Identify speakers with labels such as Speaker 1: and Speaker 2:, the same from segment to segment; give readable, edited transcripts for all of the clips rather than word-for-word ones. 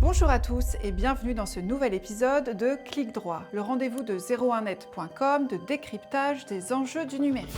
Speaker 1: Bonjour à tous et bienvenue dans ce nouvel épisode de Clic Droit, le rendez-vous de 01net.com de décryptage des enjeux du numérique.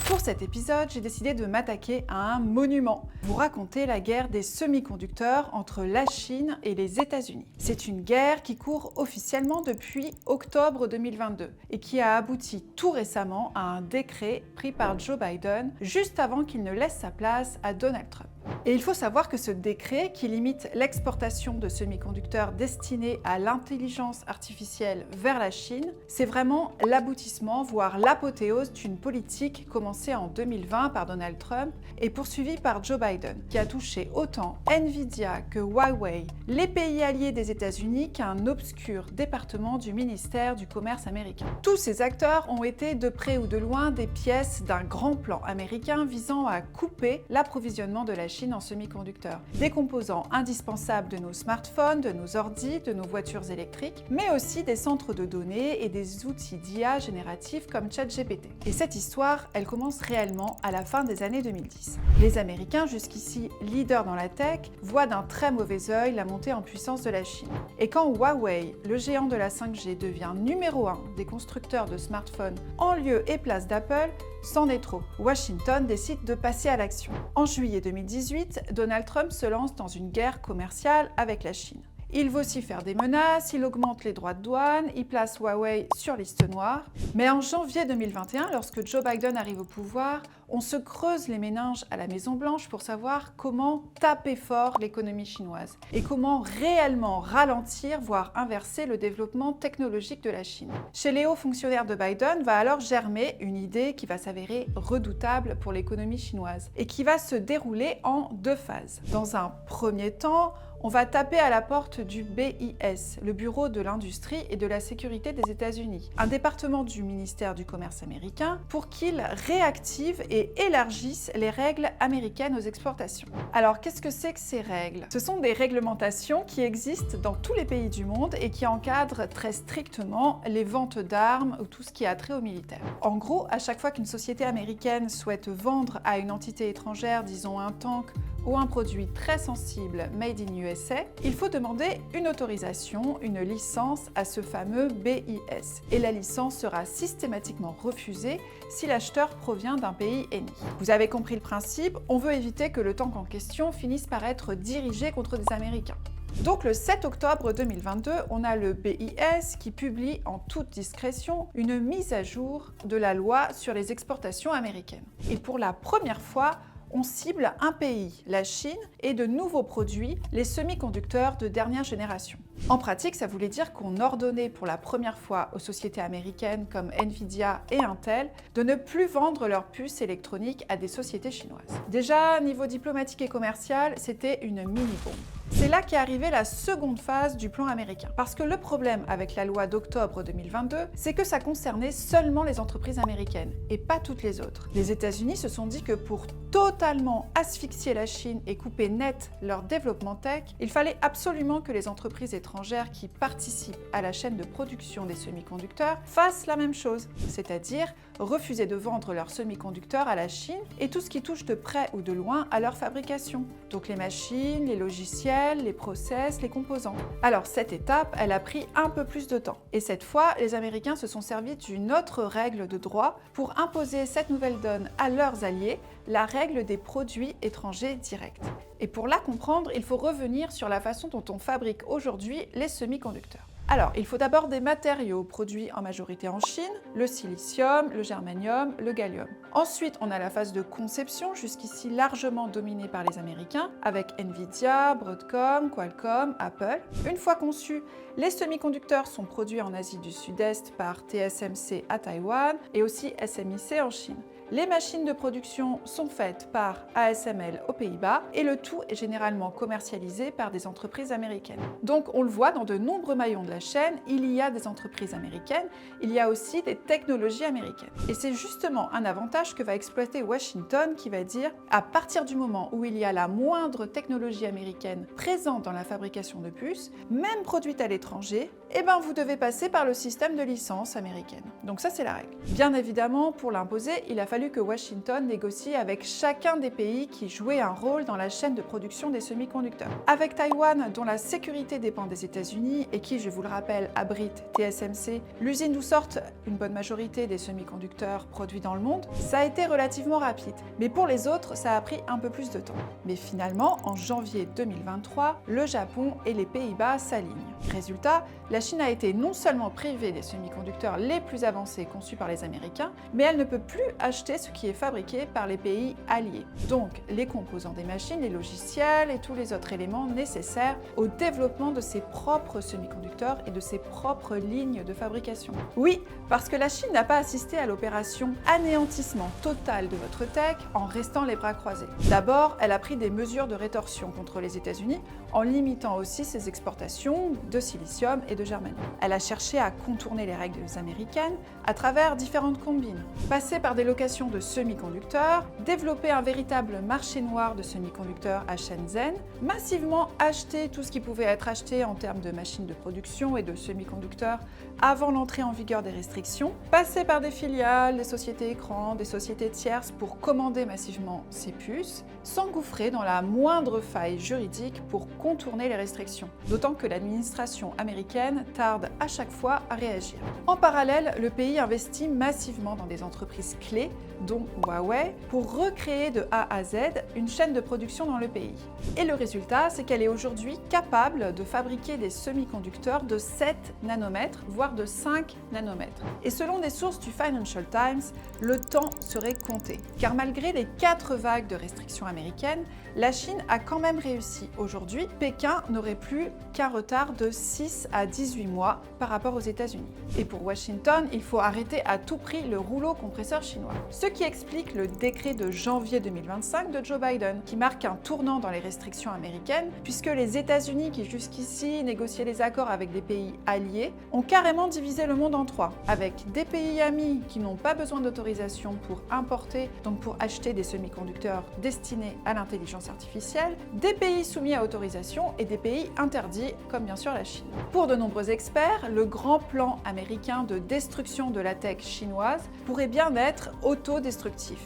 Speaker 1: Pour cet épisode, j'ai décidé de m'attaquer à un monument, vous raconter la guerre des semi-conducteurs entre la Chine et les États-Unis. C'est une guerre qui court officiellement depuis octobre 2022 et qui a abouti tout récemment à un décret pris par Joe Biden juste avant qu'il ne laisse sa place à Donald Trump. Et il faut savoir que ce décret, qui limite l'exportation de semi-conducteurs destinés à l'intelligence artificielle vers la Chine, c'est vraiment l'aboutissement, voire l'apothéose d'une politique commencée en 2020 par Donald Trump et poursuivie par Joe Biden, qui a touché autant Nvidia que Huawei, les pays alliés des États-Unis, qu'un obscur département du ministère du Commerce américain. Tous ces acteurs ont été de près ou de loin des pièces d'un grand plan américain visant à couper l'approvisionnement de la Chine en semi-conducteurs, des composants indispensables de nos smartphones, de nos ordis, de nos voitures électriques, mais aussi des centres de données et des outils d'IA génératifs comme ChatGPT. Et cette histoire, elle commence réellement à la fin des années 2010. Les Américains, jusqu'ici leaders dans la tech, voient d'un très mauvais œil la montée en puissance de la Chine. Et quand Huawei, le géant de la 5G, devient numéro 1 des constructeurs de smartphones en lieu et place d'Apple, c'en est trop. Washington décide de passer à l'action. En juillet 2018, Donald Trump se lance dans une guerre commerciale avec la Chine. Il vocifère des menaces, il augmente les droits de douane, il place Huawei sur liste noire. Mais en janvier 2021, lorsque Joe Biden arrive au pouvoir, on se creuse les méninges à la Maison-Blanche pour savoir comment taper fort l'économie chinoise et comment réellement ralentir, voire inverser le développement technologique de la Chine. Chez les hauts fonctionnaires de Biden va alors germer une idée qui va s'avérer redoutable pour l'économie chinoise et qui va se dérouler en deux phases. Dans un premier temps, on va taper à la porte du BIS, le Bureau de l'Industrie et de la Sécurité des États-Unis, un département du ministère du Commerce américain, pour qu'il réactive et élargisse les règles américaines aux exportations. Alors, qu'est-ce que c'est que ces règles? Ce sont des réglementations qui existent dans tous les pays du monde et qui encadrent très strictement les ventes d'armes ou tout ce qui a trait aux militaires. En gros, à chaque fois qu'une société américaine souhaite vendre à une entité étrangère, disons un tank, ou un produit très sensible made in USA, il faut demander une autorisation, une licence à ce fameux BIS. Et la licence sera systématiquement refusée si l'acheteur provient d'un pays ennemi. Vous avez compris le principe, on veut éviter que le tank en question finisse par être dirigé contre des Américains. Donc le 7 octobre 2022, on a le BIS qui publie en toute discrétion une mise à jour de la loi sur les exportations américaines. Et pour la première fois, on cible un pays, la Chine, et de nouveaux produits, les semi-conducteurs de dernière génération. En pratique, ça voulait dire qu'on ordonnait pour la première fois aux sociétés américaines comme Nvidia et Intel de ne plus vendre leurs puces électroniques à des sociétés chinoises. Déjà, niveau diplomatique et commercial, c'était une mini-bombe. C'est là qu'est arrivée la seconde phase du plan américain. Parce que le problème avec la loi d'octobre 2022, c'est que ça concernait seulement les entreprises américaines et pas toutes les autres. Les États-Unis se sont dit que pour totalement asphyxier la Chine et couper net leur développement tech, il fallait absolument que les entreprises étrangères qui participent à la chaîne de production des semi-conducteurs fassent la même chose, c'est-à-dire refuser de vendre leurs semi-conducteurs à la Chine et tout ce qui touche de près ou de loin à leur fabrication. Donc les machines, les logiciels, les process, les composants. Alors cette étape, elle a pris un peu plus de temps. Et cette fois, les Américains se sont servis d'une autre règle de droit pour imposer cette nouvelle donne à leurs alliés, la règle des produits étrangers directs. Et pour la comprendre, il faut revenir sur la façon dont on fabrique aujourd'hui les semi-conducteurs. Alors, il faut d'abord des matériaux produits en majorité en Chine, le silicium, le germanium, le gallium. Ensuite, on a la phase de conception, jusqu'ici largement dominée par les Américains, avec Nvidia, Broadcom, Qualcomm, Apple. Une fois conçus, les semi-conducteurs sont produits en Asie du Sud-Est par TSMC à Taïwan et aussi SMIC en Chine. Les machines de production sont faites par ASML aux Pays-Bas et le tout est généralement commercialisé par des entreprises américaines. Donc on le voit dans de nombreux maillons de la chaîne, il y a des entreprises américaines, il y a aussi des technologies américaines. Et c'est justement un avantage que va exploiter Washington qui va dire à partir du moment où il y a la moindre technologie américaine présente dans la fabrication de puces, même produite à l'étranger, eh ben vous devez passer par le système de licence américaine. Donc ça c'est la règle. Bien évidemment, pour l'imposer, il a fallu fallu que Washington négocie avec chacun des pays qui jouaient un rôle dans la chaîne de production des semi-conducteurs. Avec Taïwan, dont la sécurité dépend des États-Unis et qui, je vous le rappelle, abrite TSMC, l'usine d'où sortent une bonne majorité des semi-conducteurs produits dans le monde, ça a été relativement rapide. Mais pour les autres, ça a pris un peu plus de temps. Mais finalement, en janvier 2023, le Japon et les Pays-Bas s'alignent. Résultat, la Chine a été non seulement privée des semi-conducteurs les plus avancés conçus par les Américains, mais elle ne peut plus acheter ce qui est fabriqué par les pays alliés. Donc, les composants des machines, les logiciels et tous les autres éléments nécessaires au développement de ses propres semi-conducteurs et de ses propres lignes de fabrication. Oui, parce que la Chine n'a pas assisté à l'opération anéantissement total de votre tech en restant les bras croisés. D'abord, elle a pris des mesures de rétorsion contre les États-Unis en limitant aussi ses exportations de silicium et de germanium. Elle a cherché à contourner les règles américaines à travers différentes combines, passer par des locations de semi-conducteurs, développer un véritable marché noir de semi-conducteurs à Shenzhen, massivement acheter tout ce qui pouvait être acheté en termes de machines de production et de semi-conducteurs avant l'entrée en vigueur des restrictions, passer par des filiales, des sociétés écrans, des sociétés tierces pour commander massivement ces puces, s'engouffrer dans la moindre faille juridique pour contourner les restrictions, d'autant que l'administration américaine tarde à chaque fois à réagir. En parallèle, le pays investit massivement dans des entreprises clés, dont Huawei, pour recréer de A à Z une chaîne de production dans le pays. Et le résultat, c'est qu'elle est aujourd'hui capable de fabriquer des semi-conducteurs de 7 nanomètres, voire de 5 nanomètres. Et selon des sources du Financial Times, le temps serait compté. Car malgré les 4 vagues de restrictions américaines, la Chine a quand même réussi. Aujourd'hui, Pékin n'aurait plus qu'un retard de 6 à 18 mois par rapport aux États-Unis. Et pour Washington, il faut arrêter à tout prix le rouleau compresseur chinois. Ce qui explique le décret de janvier 2025 de Joe Biden, qui marque un tournant dans les restrictions américaines, puisque les États-Unis, qui jusqu'ici négociaient les accords avec des pays alliés, ont carrément divisé le monde en 3, avec des pays amis qui n'ont pas besoin d'autorisation pour importer, donc pour acheter des semi-conducteurs destinés à l'intelligence artificielle, des pays soumis à autorisation et des pays interdits, comme bien sûr la Chine. Pour de nombreux experts, le grand plan américain de destruction de la tech chinoise pourrait bien être autodestructif.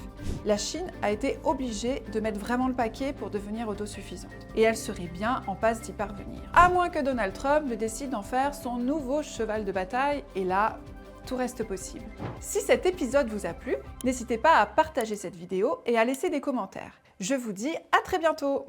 Speaker 1: La Chine a été obligée de mettre vraiment le paquet pour devenir autosuffisante. Et elle serait bien en passe d'y parvenir. À moins que Donald Trump ne décide d'en faire son nouveau cheval de bataille, et là, tout reste possible. Si cet épisode vous a plu, n'hésitez pas à partager cette vidéo et à laisser des commentaires. Je vous dis à très bientôt!